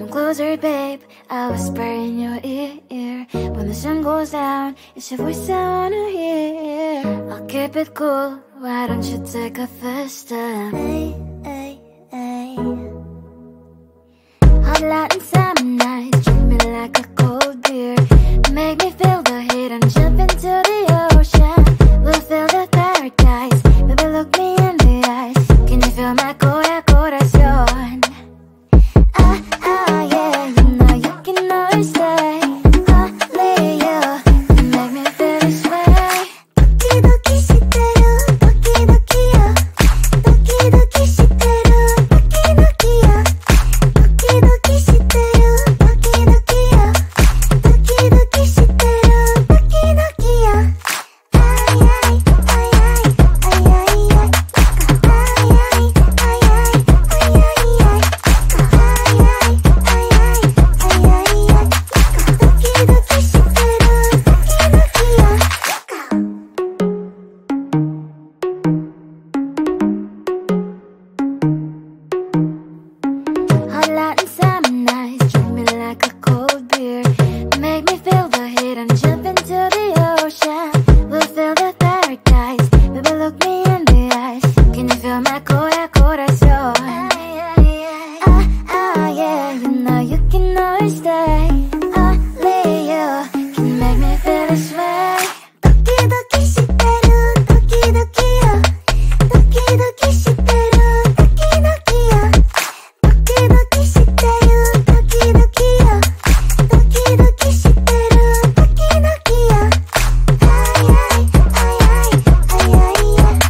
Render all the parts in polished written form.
Come closer, babe, I'll whisper in your ear. When the sun goes down, it's your voice I wanna hear. I'll keep it cool, why don't you take a first step? Hey, hey, hey. Hot light and summer nights, treat me like a cold beer. Make me feel the heat and jump into the ocean. We'll feel the paradise, baby look me in the eyes. Can you feel my corazón? Yeah, you know you can always stay. Only you can make me feel this way. Doki doki shiteru, doki doki yo. Doki doki shiteru, doki doki yo. Doki doki shiteru, doki doki yo. Doki doki shiteru, doki doki yo. Ay ay ay ay ay ay ay. Ay ay ay ay ay ay. Hot light and summer nights, treat me like a cold beer. Make me feel the heat and jump into the ocean. We'll feel the paradise, baby look me in the eyes. Can you feel my corazón? Yeah, you know you can always stay. Only you can make me feel this way. Doki doki shiteru, doki doki yo. Doki doki shiteru, doki doki yo. Doki doki shiteru, doki doki yo. Doki doki shiteru, doki doki yo. Ay ay ay ay ay ay ay. Ay ay ay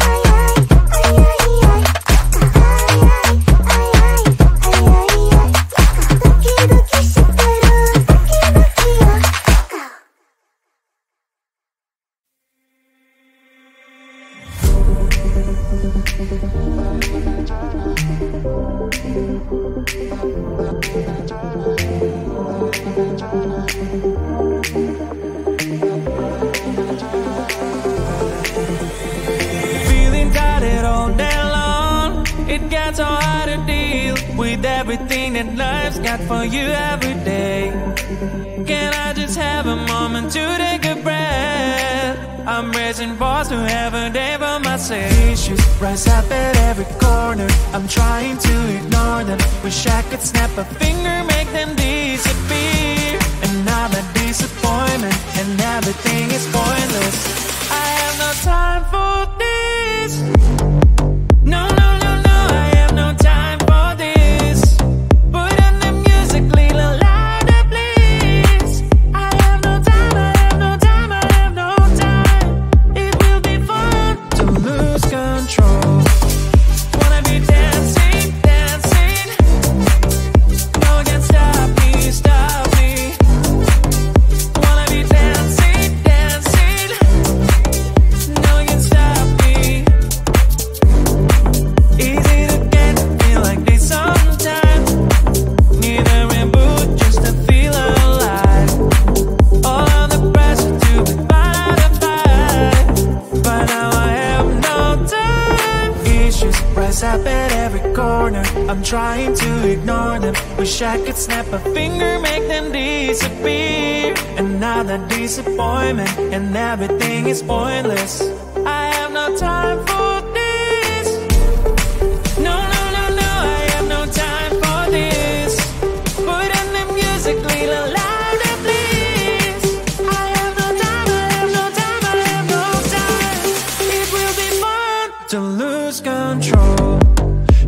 ay ay ay ay. Ay ay ay ay ay ay ay. Doki doki shiteru, doki doki yo. Feeling tired all day long. It gets so hard to deal with everything that life's got for you every day. Can I just have a moment to take a breath? I'm raising balls to have a day for myself. Issues rise up at every corner. I'm trying to ignore them. Wish I could snap a finger, make them disappear. And now that disappointment and everything is pointless. I have no time for this. No, no, no, no, I have no time for this. Put on the music, little louder, please. I have no time, I have no time, I have no time. It will be fun to lose control. Wanna be dancing, dancing. No one can stop me, stop me. Wanna be dancing, dancing. No one can stop me. Easy to get, feel like this sometimes. Need a reboot just to feel alive. All of the pressure to be fine to fight. But now I have no time. Issues rise up at every corner. I'm trying to ignore them. Wish I could snap a finger, make them disappear. And now that disappointment and everything is pointless. I have no time for this. No, no, no, no, I have no time for this. Put on the music, little louder, please. I have no time, I have no time, I have no time. It will be fun to lose control.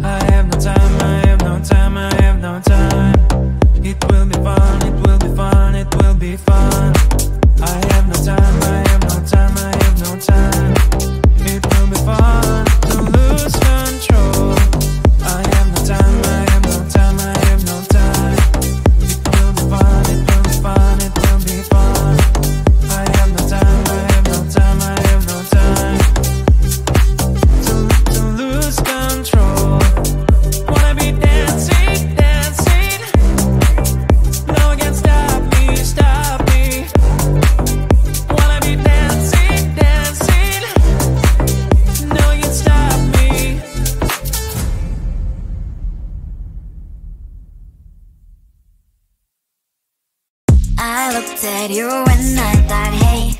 I have no time, I have no time, I have no time. It will be fun, it will be fun, it will be fun. I have no time, I have no time, I have no time. I looked at you and I thought, hey,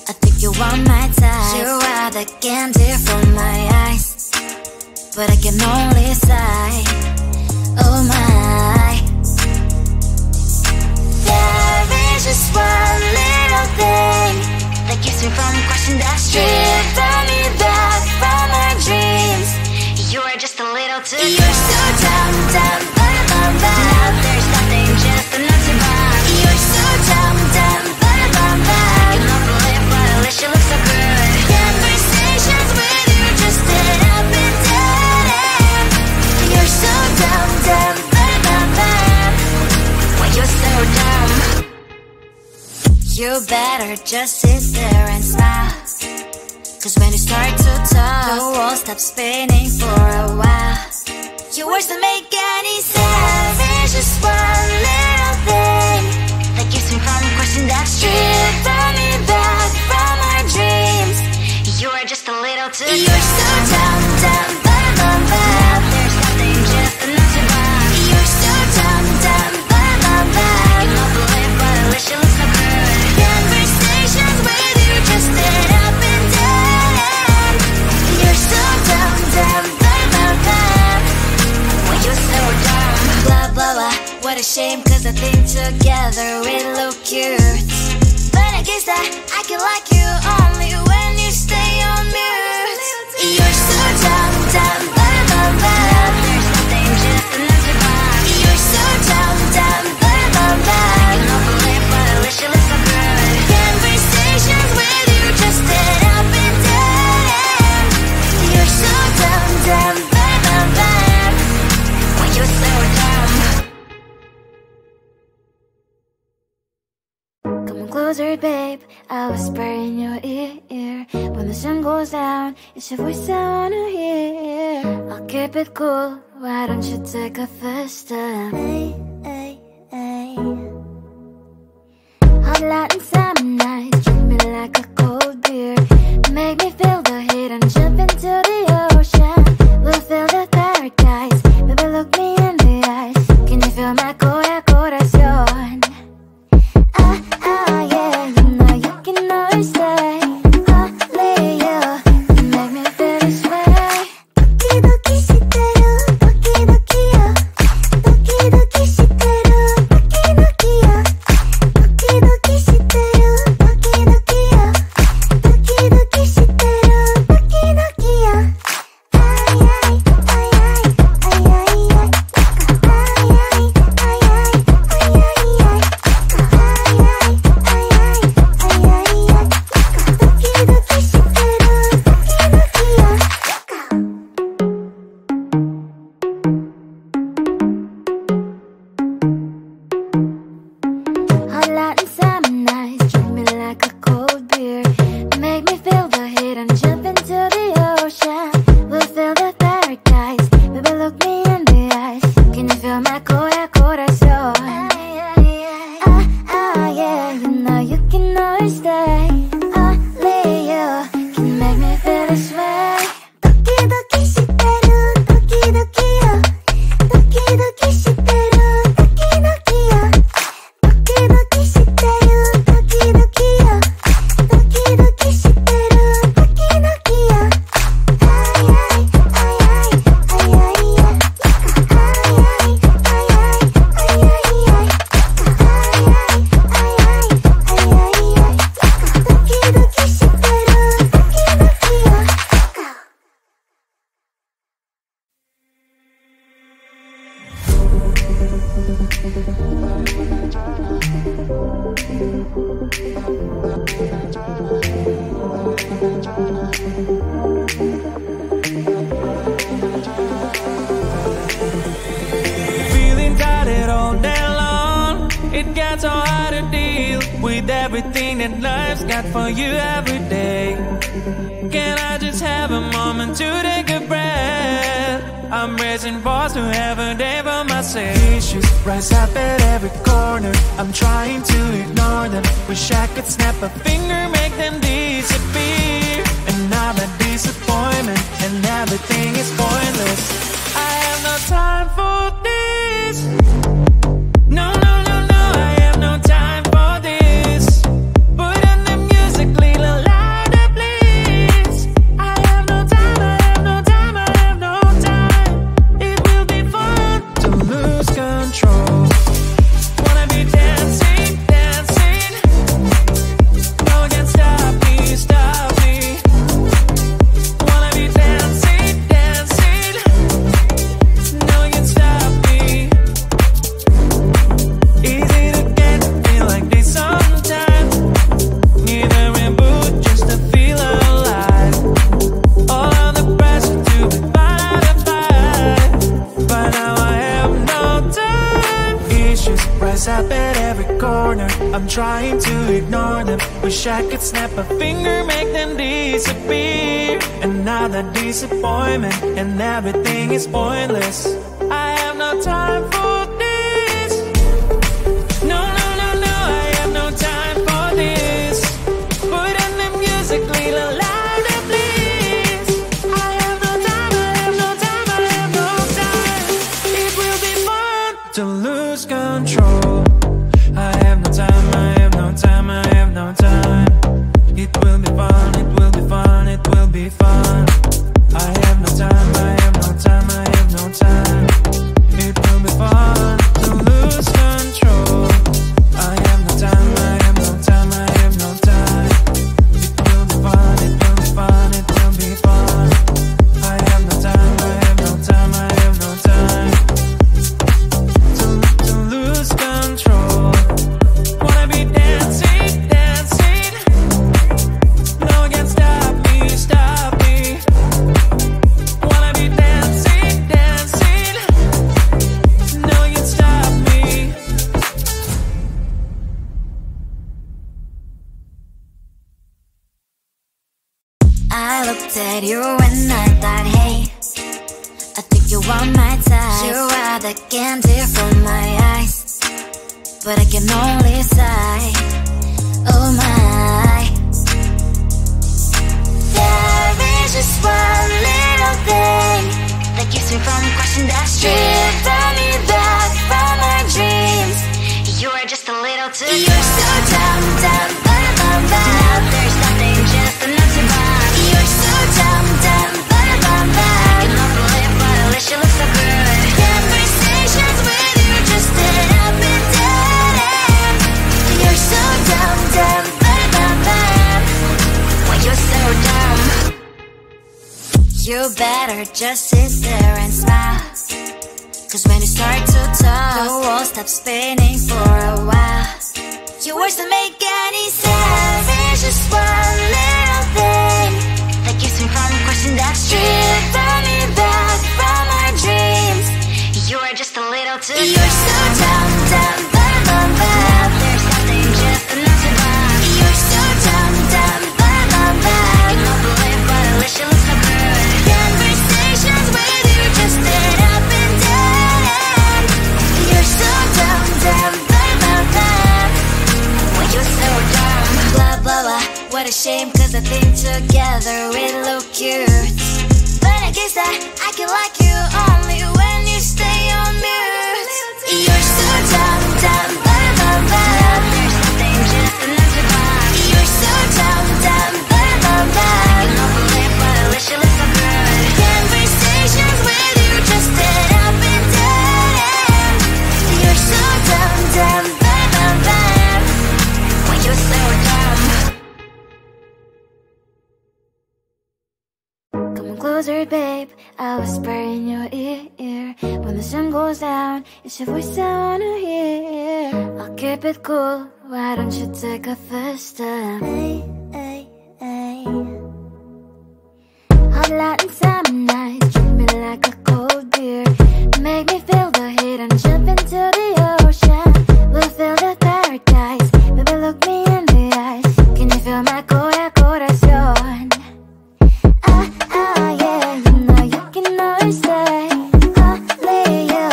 I think you want my type. You are the candy from my eyes, but I can only sigh. Oh my, there is just one little thing that keeps me from crossing that street. Turn me back from my dreams. You are just a little too close. You're so dumb, dumb, bum, now there's nothing, just enough to buy. You're so dumb, dumb, bum, you love to live, but at least you look so good. Conversations with you just end up in dead end. You're so dumb, dumb, bum, why you're so dumb. You better just sit there and smile, 'cause when you start to talk, the world stops spinning for a while. Your words don't make any sense. There's just one little thing that keeps me from crossing that street. Turn me back from our dreams. You are just a little too close. You're so dumb, dumb, bum, now there's nothing, just enough to buy. You're so dumb, dumb, bum, you love to live, but at least you look so good. Conversations with you just end up in dead end. You're so dumb, dumb, why you're so dumb. Blah, blah, blah, what a shame, 'cause I think together we look cute. But I guess that I can like you only when you stay on mute. You're so dumb, dumb, there's nothing, just enough to buy. You're so dumb, dumb, you love to live, but at least you look so good. Conversations with you just end up in dead end. You're so dumb, dumb, why you're so dumb. Come closer, babe, I'll whisper in your ear. When the sun goes down, it's your voice I wanna hear. I'll keep it cool, why don't you take a first step? Hey, hey, hey. Hot light and summer nights, treat me like a cold beer. Make me feel the heat and jump into the ocean. We'll feel the paradise, baby look me in the eyes. Can you feel my corazón? Yeah, you know you can always stay. Only you can make me feel this way. Doki doki shiteru, doki doki yo. Doki doki shiteru, doki doki yo. Doki doki shiteru, doki doki yo. Doki doki shiteru, doki doki yo. Ay ay ay ay ay ay ay. Ay ay ay ay ay ay ay. Feeling tired all day long. It gets so hard to deal with everything that life's got for you every day. Can I just have a moment to take a breath? I'm raising balls to have a day for myself. Issues rise up at every corner. I'm trying to ignore them. Wish I could snap a finger, make them disappear. And I'm a disappointment, and everything is pointless. I have no time for this. No, no, no, no, I have no time. mess up at every corner. I'm trying to ignore them. Wish I could snap a finger, make them disappear. Another disappointment, and everything is pointless. I have no time for this. No, no, no, no, I have no time for this. Put on the music, little louder, please. I have no time, I have no time, I have no time. It will be fun to lose control. I have no time, I have no time, I have no time. It will be fun, it will be fun, it will be fun. I have no time, I have no time, I have no time. It will be fun to lose control. I have no time, I have no time, I have no time. It will be fun, it will be fun, it will be fun. I have no time, I have no time, I have no time. To lose control. Wanna be dancing, dancing. No one can stop me, stop me. Wanna be dancing, dancing. No one can stop me. I looked at you and I thought, hey, I think you want my type. You are the candy from my eyes, but I can only sigh. Oh my. There is just one little thing that keeps me from crossing that street. Drive me back from my dreams. You are just a little too close. You're so dumb, dumb, bum, bum, bum. Now there's nothing, just enough to buy. You're so dumb, dumb, bum, bum, bum. You love to live, but at least you look so good. Conversations with you just end up in dead end. You're so dumb, dumb, bum, bum, bum. Why you're so dumb? You better just sit there and smile, 'cause when you start to talk, the world stops spinning for a while. Your words don't make any sense. There's just one little thing that keeps me from crossing that street. Turn me back from my dreams. You are just a little too close. You're so dumb, dumb, bum, bum, bum. Now there's nothing, just enough to buy. You're so dumb, dumb, bum, bum, bum. You don't believe, but at least you look so good. Conversations with you just end up in dead end. You're so dumb, dumb, bum, bum, bum. Why you're so dumb? Blah, blah, blah. What a shame, 'cause I think together we look cute. But I guess that I can like you only when you stay on mute. You're so dumb, dumb, bum, bum, bum. There's nothing, just enough to buy. You're so dumb, dumb, bum, bum, bum. You don't believe, but at least you look so good. Conversations with you just end up in dead end. You're so dumb, dumb, bum, bum, bum. Why you're so dumb? Come closer, babe, I'll whisper in your ear. When the sun goes down, it's your voice I wanna hear. I'll keep it cool, why don't you take a first step? Hey, hey, hey. Hot light and summer nights, treat me like a cold beer. Make me feel the heat and jump into the ocean. We'll feel the paradise, baby look me in the eyes. Can you feel my corazón? Yeah, you know you can always stay. Only you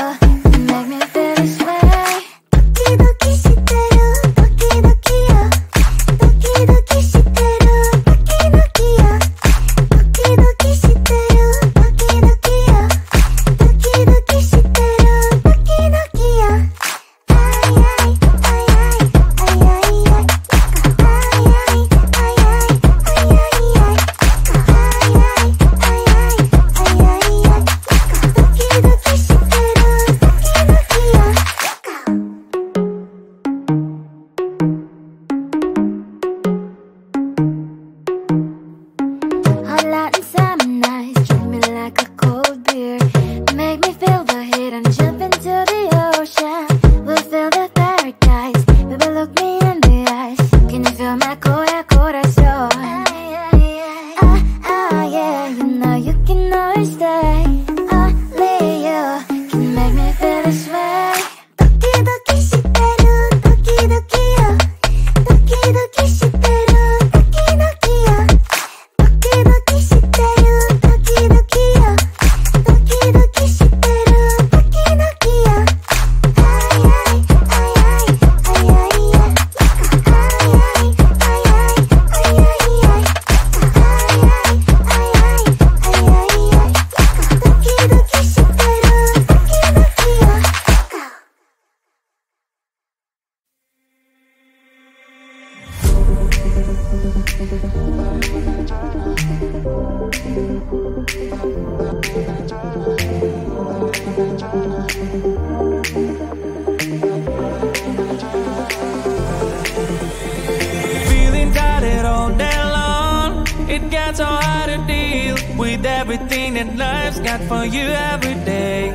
can make me feel this way. Doki doki shiteru, doki doki yo. Doki doki shiteru, doki doki yo. Doki doki shiteru, Feeling tired all day long, it gets so hard to deal with everything that life's got for you every day.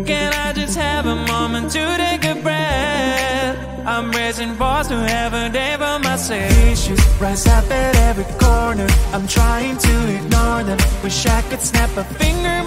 Can I just have a moment to take a breath? I'm raising balls to have a day for myself. Issues rise up at every corner, I'm trying to ignore them. Wish I could snap a finger,